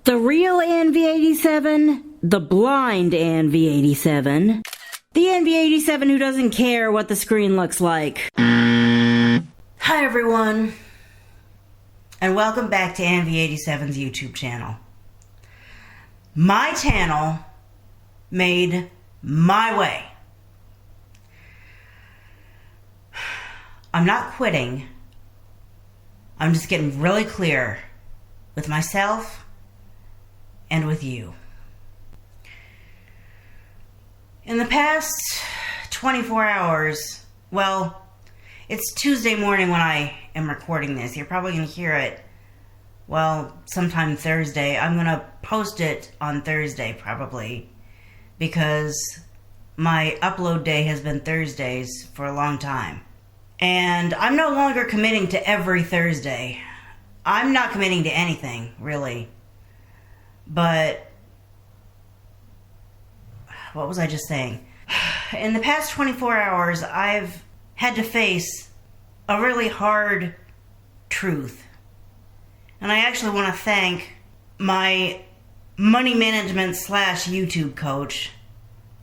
The real NV87, the blind NV87, the NV87 who doesn't care what the screen looks like. Hi everyone, and welcome back to NV87's YouTube channel. My channel made my way. I'm not quitting. I'm just getting really clear with myself and with you. In the past 24 hours, well, it's Tuesday morning when I am recording this. You're probably going to hear it, well, sometime Thursday. I'm going to post it on Thursday probably, because my upload day has been Thursdays for a long time. And I'm no longer committing to every Thursday. I'm not committing to anything, really. But, what was I just saying? In the past 24 hours, I've had to face a really hard truth. And I actually want to thank my money management / YouTube coach.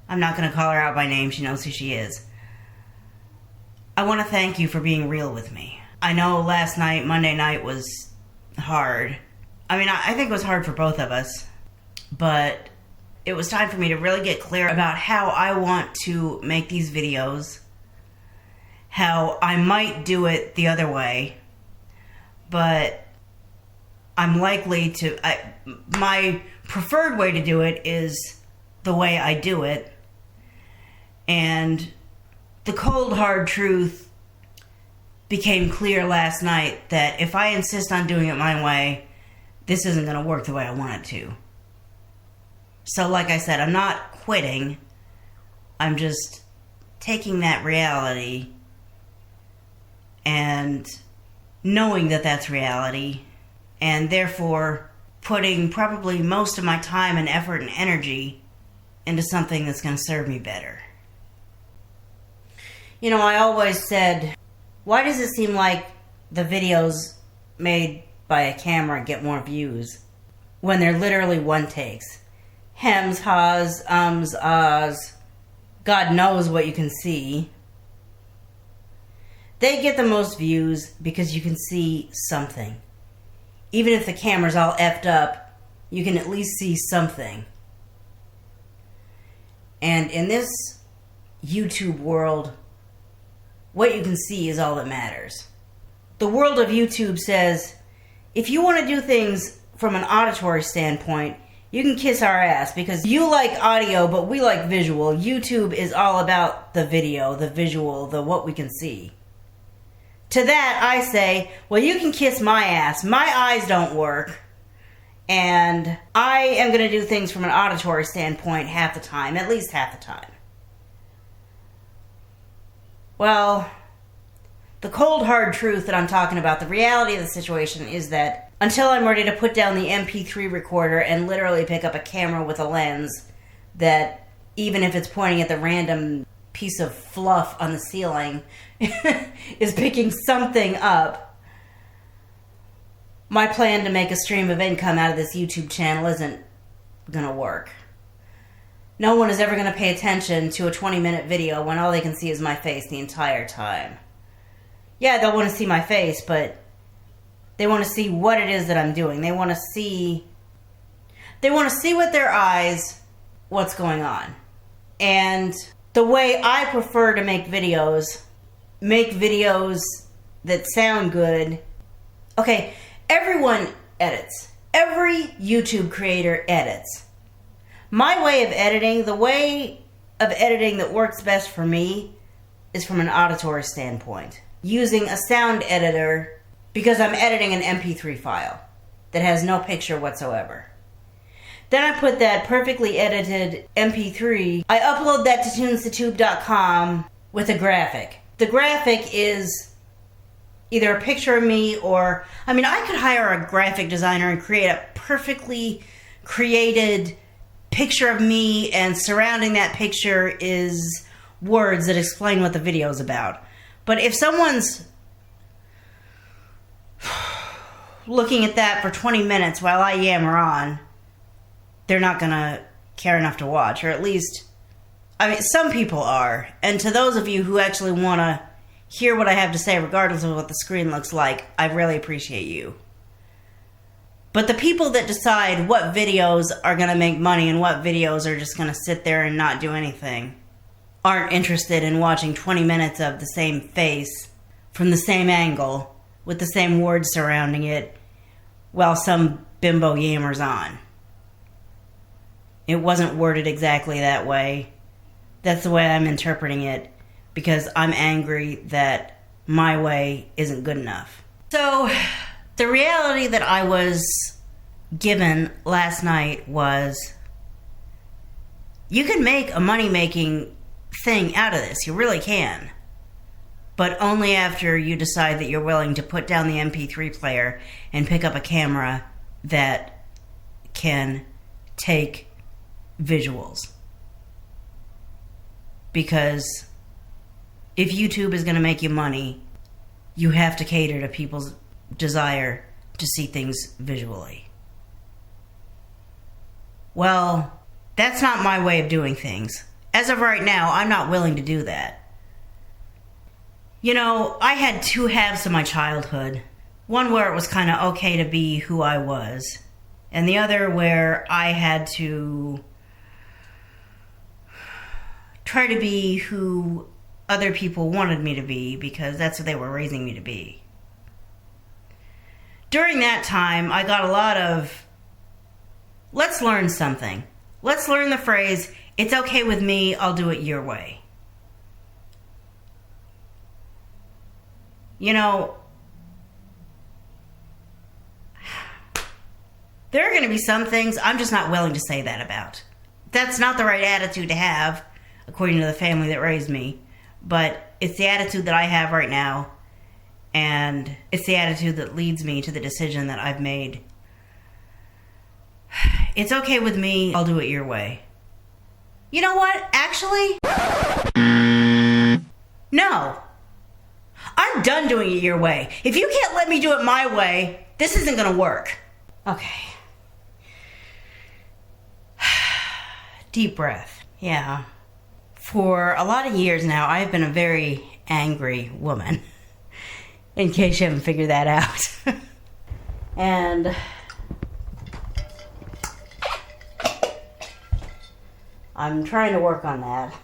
I'm not going to call her out by name, she knows who she is. I want to thank you for being real with me. I know last night, Monday night, was hard. I mean, I think it was hard for both of us, but it was time for me to really get clear about how I want to make these videos, how I might do it the other way, but I'm likely to, my preferred way to do it is the way I do it, and the cold hard truth became clear last night that if I insist on doing it my way, this isn't going to work the way I want it to. So like I said, I'm not quitting. I'm just taking that reality and knowing that that's reality, and therefore putting probably most of my time and effort and energy into something that's going to serve me better. You know, I always said, why does it seem like the videos made by a camera get more views when they're literally one takes? Hems, haws, ums, ahs, God knows what you can see. They get the most views because you can see something. Even if the camera's all effed up, you can at least see something. And in this YouTube world, what you can see is all that matters. The world of YouTube says, if you want to do things from an auditory standpoint, you can kiss our ass, because you like audio, but we like visual. YouTube is all about the video, the visual, the what we can see. To that, I say, well, you can kiss my ass. My eyes don't work, and I am going to do things from an auditory standpoint half the time, at least half the time. Well, the cold hard truth that I'm talking about, the reality of the situation is that until I'm ready to put down the MP3 recorder and literally pick up a camera with a lens that, even if it's pointing at the random piece of fluff on the ceiling, is picking something up, my plan to make a stream of income out of this YouTube channel isn't going to work. No one is ever going to pay attention to a 20-minute video when all they can see is my face the entire time. Yeah, they'll want to see my face, but they want to see what it is that I'm doing. They want to see with their eyes what's going on. And the way I prefer to make videos that sound good. Okay, everyone edits. Every YouTube creator edits. My way of editing, the way of editing that works best for me, is from an auditory standpoint. Using a sound editor, because I'm editing an MP3 file that has no picture whatsoever. Then I put that perfectly edited MP3, I upload that to tunes2tube.com with a graphic. The graphic is either a picture of me or, I mean, I could hire a graphic designer and create a perfectly created picture of me, and surrounding that picture is words that explain what the video is about. But if someone's looking at that for 20 minutes while I yammer on, they're not going to care enough to watch. Or at least, I mean, some people are. And to those of you who actually want to hear what I have to say, regardless of what the screen looks like, I really appreciate you. But the people that decide what videos are going to make money and what videos are just going to sit there and not do anything aren't interested in watching 20 minutes of the same face from the same angle with the same words surrounding it while some bimbo yammers on. It wasn't worded exactly that way. That's the way I'm interpreting it because I'm angry that my way isn't good enough. So, the reality that I was given last night was you can make a money-making thing out of this. You really can. But only after you decide that you're willing to put down the MP3 player and pick up a camera that can take visuals. Because if YouTube is going to make you money, you have to cater to people's desire to see things visually. Well, that's not my way of doing things. As of right now, I'm not willing to do that. You know, I had two halves of my childhood. One where it was kind of okay to be who I was, and the other where I had to try to be who other people wanted me to be because that's what they were raising me to be. During that time, I got a lot of, let's learn something. Let's learn the phrase, it's okay with me, I'll do it your way. You know, there are going to be some things I'm just not willing to say that about. That's not the right attitude to have, according to the family that raised me. But it's the attitude that I have right now. And it's the attitude that leads me to the decision that I've made. It's okay with me, I'll do it your way. You know what? Actually, no. I'm done doing it your way. If you can't let me do it my way, this isn't going to work. Okay. Deep breath. Yeah. For a lot of years now, I've been a very angry woman. In case you haven't figured that out. And I'm trying to work on that.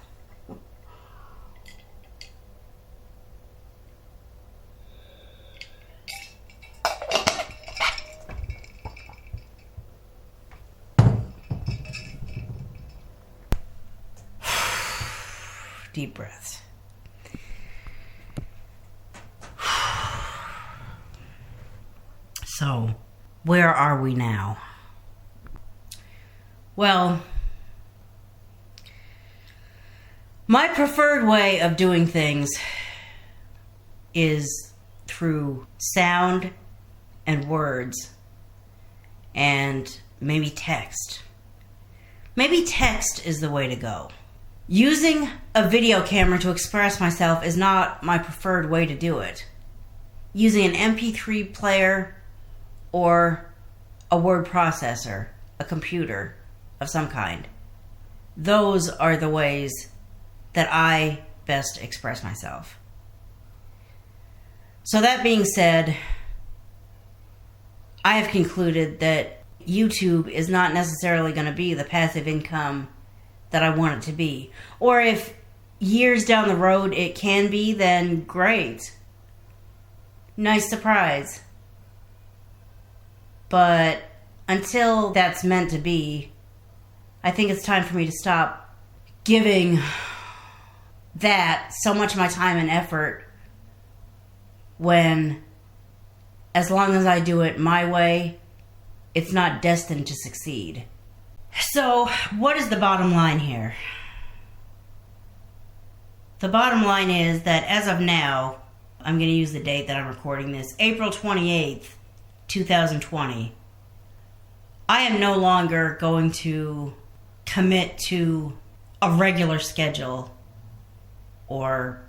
Deep breaths. So, where are we now? Well, my preferred way of doing things is through sound and words and maybe text. Maybe text is the way to go. Using a video camera to express myself is not my preferred way to do it. Using an MP3 player or a word processor, a computer of some kind. Those are the ways that I best express myself. So that being said, I have concluded that YouTube is not necessarily going to be the passive income that I want it to be. Or if years down the road it can be, then great. Nice surprise. But until that's meant to be, I think it's time for me to stop giving that so much of my time and effort when, as long as I do it my way, it's not destined to succeed. So, what is the bottom line here? The bottom line is that as of now, I'm going to use the date that I'm recording this, April 28th, 2020. I am no longer going to commit to a regular schedule or,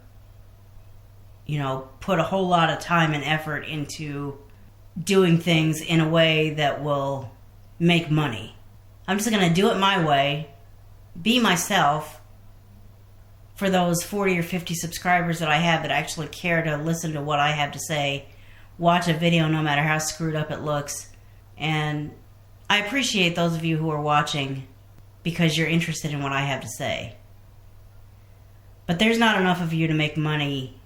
put a whole lot of time and effort into doing things in a way that will make money. I'm just going to do it my way, be myself, for those 40 or 50 subscribers that I have that actually care to listen to what I have to say, watch a video no matter how screwed up it looks. And I appreciate those of you who are watching because you're interested in what I have to say. But there's not enough of you to make money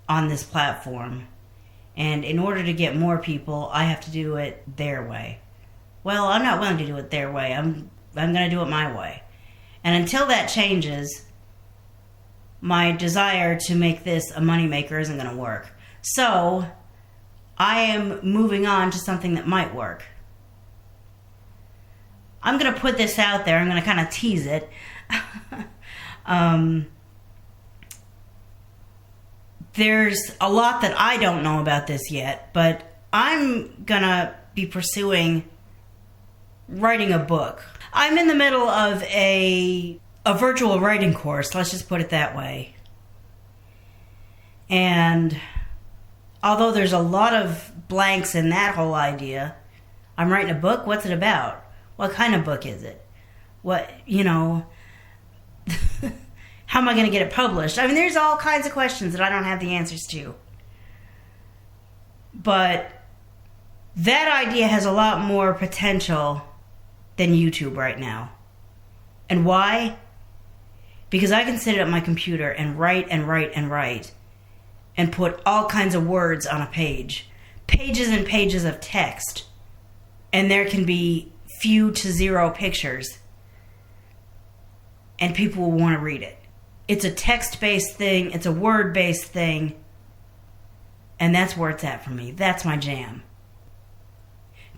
on this platform. And in order to get more people, I have to do it their way. Well, I'm not willing to do it their way. I'm going to do it my way. And until that changes, my desire to make this a moneymaker isn't going to work. So, I am moving on to something that might work. I'm going to put this out there. I'm going to kind of tease it. There's a lot that I don't know about this yet, but I'm going to be pursuing writing a book. I'm in the middle of a virtual writing course, let's just put it that way. And although there's a lot of blanks in that whole idea, I'm writing a book. What's it about? What kind of book is it? What, how am I going to get it published? I mean, there's all kinds of questions that I don't have the answers to. But that idea has a lot more potential than YouTube right now. And why? Because I can sit at my computer and write and write and write and put all kinds of words on a page. Pages and pages of text. And there can be few to zero pictures. And people will want to read it. It's a text-based thing. It's a word-based thing. And that's where it's at for me. That's my jam.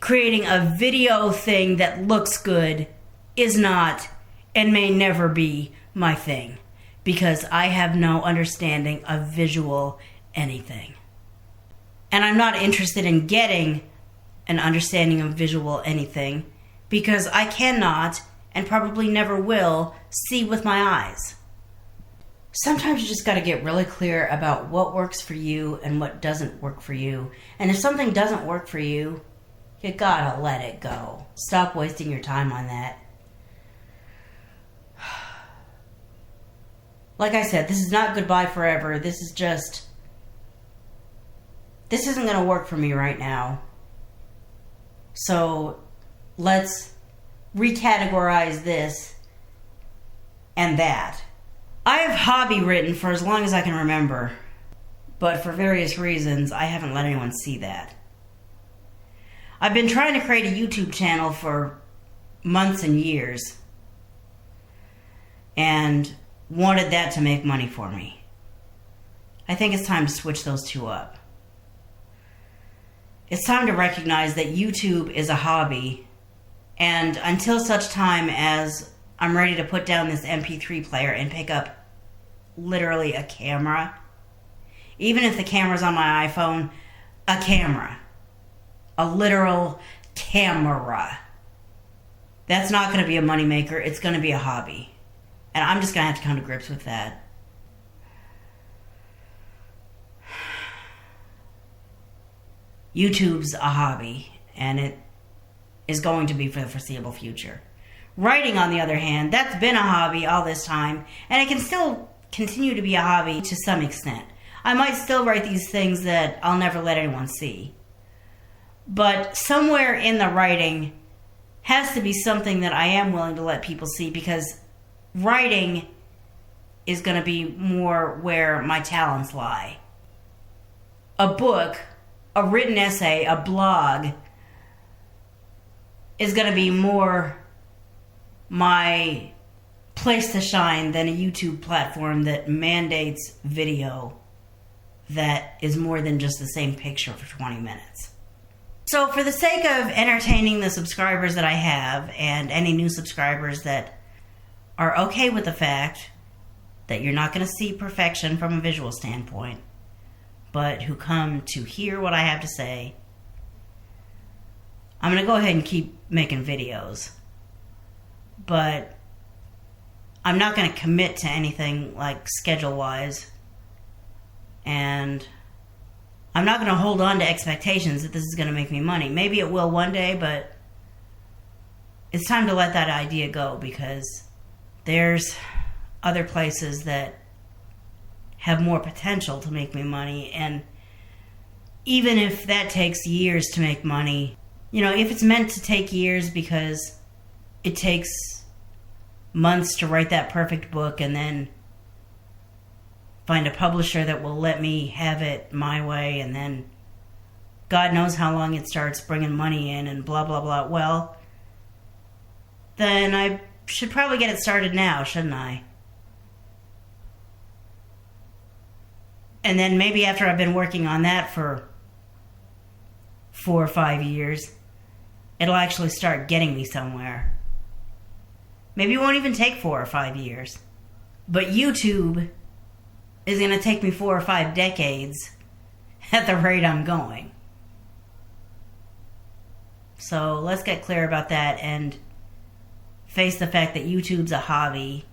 Creating a video thing that looks good is not and may never be my thing, because I have no understanding of visual anything. And I'm not interested in getting an understanding of visual anything, because I cannot and probably never will see with my eyes. Sometimes you just got to get really clear about what works for you and what doesn't work for you. And if something doesn't work for you, you gotta let it go. Stop wasting your time on that. Like I said, this is not goodbye forever. This isn't going to work for me right now. So let's recategorize this and that. I have hobby written for as long as I can remember, but for various reasons, I haven't let anyone see that. I've been trying to create a YouTube channel for months and years, and wanted that to make money for me. I think it's time to switch those two up. It's time to recognize that YouTube is a hobby, and until such time as I'm ready to put down this MP3 player and pick up literally a camera, even if the camera's on my iPhone, a camera. A literal camera. That's not going to be a moneymaker. It's going to be a hobby. And I'm just going to have to come to grips with that. YouTube's a hobby, and it is going to be for the foreseeable future. Writing, on the other hand, that's been a hobby all this time, and it can still continue to be a hobby to some extent. I might still write these things that I'll never let anyone see. But somewhere in the writing has to be something that I am willing to let people see, because writing is going to be more where my talents lie. A book, a written essay, a blog is going to be more my place to shine than a YouTube platform that mandates video that is more than just the same picture for 20 minutes. So for the sake of entertaining the subscribers that I have, and any new subscribers that are okay with the fact that you're not going to see perfection from a visual standpoint, but who come to hear what I have to say, I'm going to go ahead and keep making videos. But I'm not going to commit to anything like schedule-wise. And I'm not going to hold on to expectations that this is going to make me money. Maybe it will one day, but it's time to let that idea go, because there's other places that have more potential to make me money. And even if that takes years to make money, if it's meant to take years because it takes months to write that perfect book and then find a publisher that will let me have it my way, and then God knows how long it starts bringing money in and blah, blah, blah. Well, then I should probably get it started now, shouldn't I? And then maybe after I've been working on that for 4 or 5 years, it'll actually start getting me somewhere. Maybe it won't even take 4 or 5 years. But YouTube is going to take me 4 or 5 decades at the rate I'm going. So let's get clear about that and face the fact that YouTube's a hobby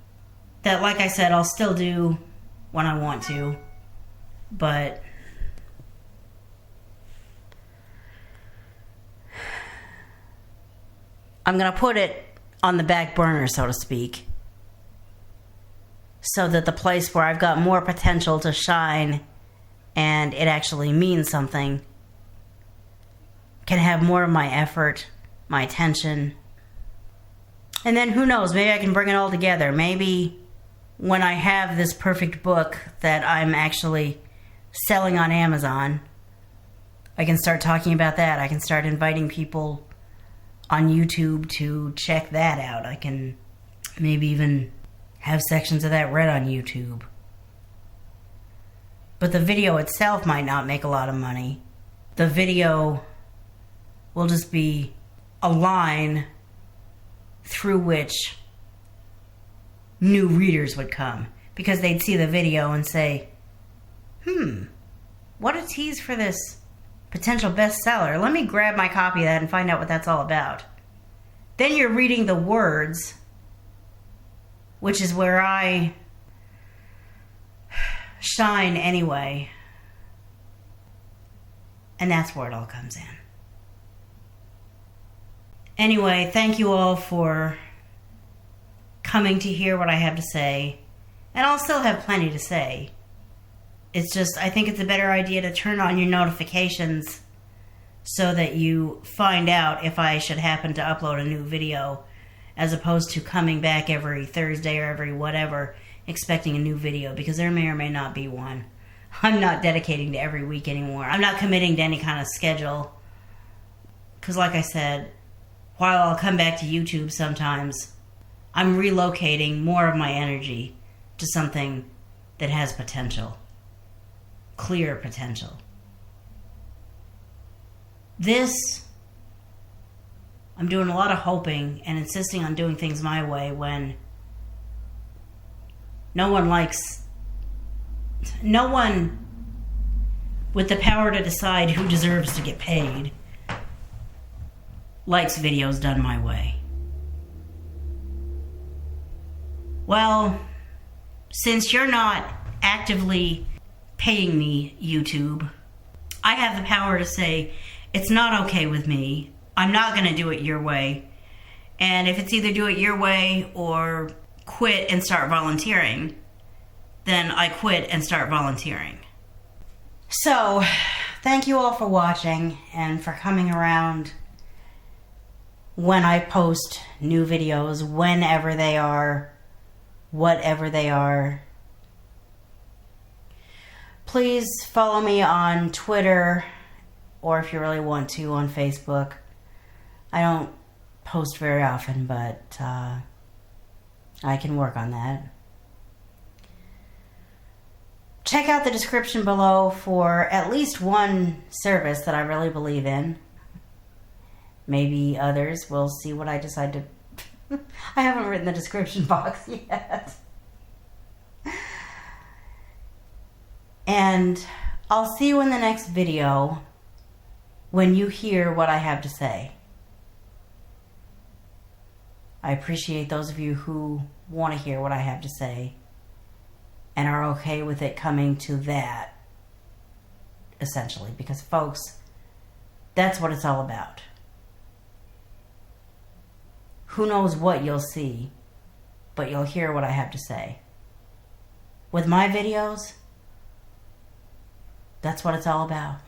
that, like I said, I'll still do when I want to. But I'm going to put it on the back burner, so to speak, so that the place where I've got more potential to shine and it actually means something can have more of my effort, my attention. And then who knows, maybe I can bring it all together. Maybe when I have this perfect book that I'm actually selling on Amazon, I can start talking about that. I can start inviting people on YouTube to check that out. I can maybe even have sections of that read on YouTube. But the video itself might not make a lot of money. The video will just be a line through which new readers would come, because they'd see the video and say, what a tease for this potential bestseller. Let me grab my copy of that and find out what that's all about. Then you're reading the words, which is where I shine anyway. And that's where it all comes in. Anyway, thank you all for coming to hear what I have to say. And I'll still have plenty to say. It's just, I think it's a better idea to turn on your notifications so that you find out if I should happen to upload a new video, as opposed to coming back every Thursday or every whatever expecting a new video, because there may or may not be one. I'm not dedicating to every week anymore. I'm not committing to any kind of schedule. Because like I said, while I'll come back to YouTube sometimes, I'm relocating more of my energy to something that has potential. Clear potential. This, I'm doing a lot of hoping and insisting on doing things my way when no one with the power to decide who deserves to get paid likes videos done my way. Well, since you're not actively paying me, YouTube, I have the power to say, it's not okay with me. I'm not going to do it your way. And if it's either do it your way or quit and start volunteering, then I quit and start volunteering. So, thank you all for watching and for coming around when I post new videos, whenever they are, whatever they are. Please follow me on Twitter, or if you really want to, on Facebook. I don't post very often, but I can work on that. Check out the description below for at least one service that I really believe in. Maybe others. We'll see what I decide to... I haven't written the description box yet. And I'll see you in the next video when you hear what I have to say. I appreciate those of you who want to hear what I have to say and are okay with it coming to that, essentially. Because, folks, that's what it's all about. who knows what you'll see, but you'll hear what I have to say. With my videos, that's what it's all about.